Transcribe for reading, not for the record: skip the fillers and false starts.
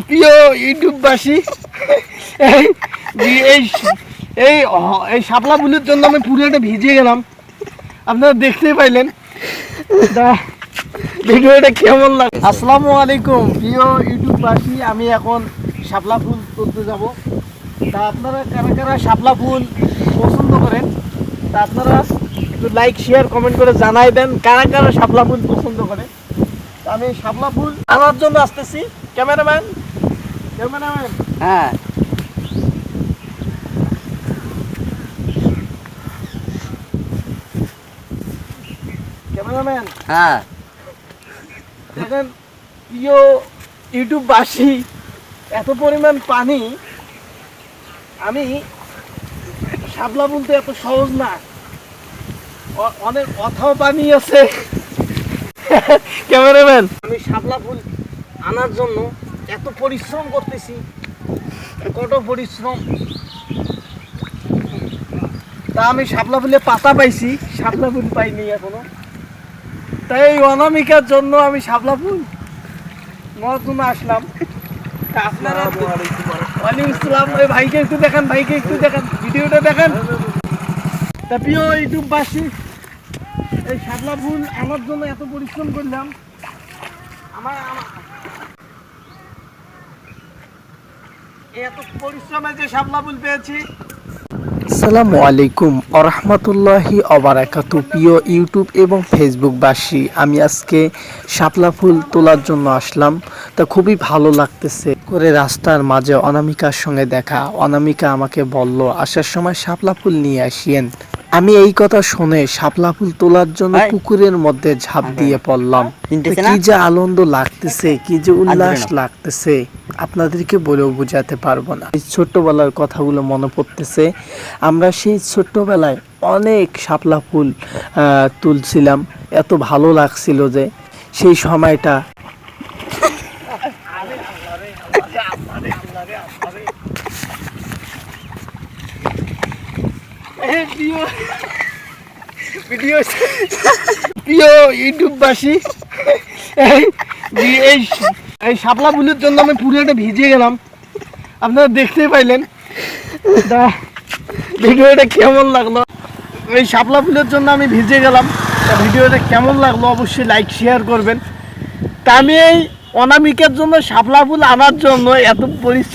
প্রিয় ইউটিউববাসী, এই শাপলা ফুলের জন্য আমি পুরোটা ভিজে গেলাম, আপনারা দেখতে পাইলেন। ভিডিওটা কেমন লাগে? আসসালামু আলাইকুম প্রিয় ইউটিউববাসী, আমি এখন শাপলা ফুল তুলতে যাব। তা আপনারা কারা কারা শাপলা ফুল পছন্দ করেন, তা আপনারা একটু লাইক শেয়ার কমেন্ট করে জানাই দেন কারা কারা শাপলা ফুল পছন্দ করে। আমি শাপলা ফুল আনার জন্য আসতেছি। ক্যামেরাম্যান, হ্যাঁ ক্যামেরাম্যান, হ্যাঁ দেখেন প্রিয় ইউটিউববাসী, এত পরিমাণ পানি, আমি শাপলা ফুল তো এত সহজ না, অনেক অথাও পানি আছে। ক্যামেরাম্যান, আমি শাপলা ফুল আনার জন্য এত পরিশ্রম করতেছি, কত পরিশ্রম। তা আমি শাপলা ফুলে পাতা পাইছি, শাপলা ফুল পাইনি এখনো। তাই এই অনামিকার জন্য আমি শাপলা ফুল নেওয়ার জন্য আসলাম। আপনারা ওয়ালাইকুম আসসালাম। ওই ভাইকে একটু দেখান, ভিডিওটা দেখান। তা প্রিয় ইউটিউববাসী, এই শাপলা ফুল আনার জন্য এত পরিশ্রম করলাম, আমার এত পরিশ্রমে যে শাপলা ফুল পেয়েছি। আসসালামু আলাইকুম ওরহমতুল্লাহি ওবারাকাতু। প্রিয় ইউটিউব এবং ফেসবুকবাসী, আমি আজকে শাপলা ফুল তোলার জন্য আসলাম। তা খুবই ভালো লাগতেছে করে রাস্তার মাঝে অনামিকার সঙ্গে দেখা। অনামিকা আমাকে বলল আসার সময় শাপলা ফুল নিয়ে আসিয়েন। আমি এই কথা শুনে শাপলা ফুল তোলার জন্য পুকুরের মধ্যে ঝাঁপ দিয়ে পড়লাম। কি যে আনন্দ লাগতেছে, কি যে উল্লাস লাগতেছে, আপনাদেরকে বলেও বোঝাতে পারবো না। এই ছোট্টবেলার কথাগুলো মনে পড়তেছে। আমরা সেই ছোট্টবেলায় অনেক শাপলা ফুল তুলছিলাম, এত ভালো লাগছিল যে সেই সময়টা। প্রিয় ইউটিউববাসী, এই শাপলা ফুলের জন্য আমি পুরোটা ভিজে গেলাম, আপনারা দেখতে পাইলেন। ভিডিওটা কেমন লাগলো? এই শাপলা ফুলের জন্য আমি ভিজে গেলাম। ভিডিওটা কেমন লাগলো অবশ্যই লাইক শেয়ার করবেন। তা আমি এই অনামিকার জন্য শাপলা ফুল আনার জন্য এত পরিশ্রম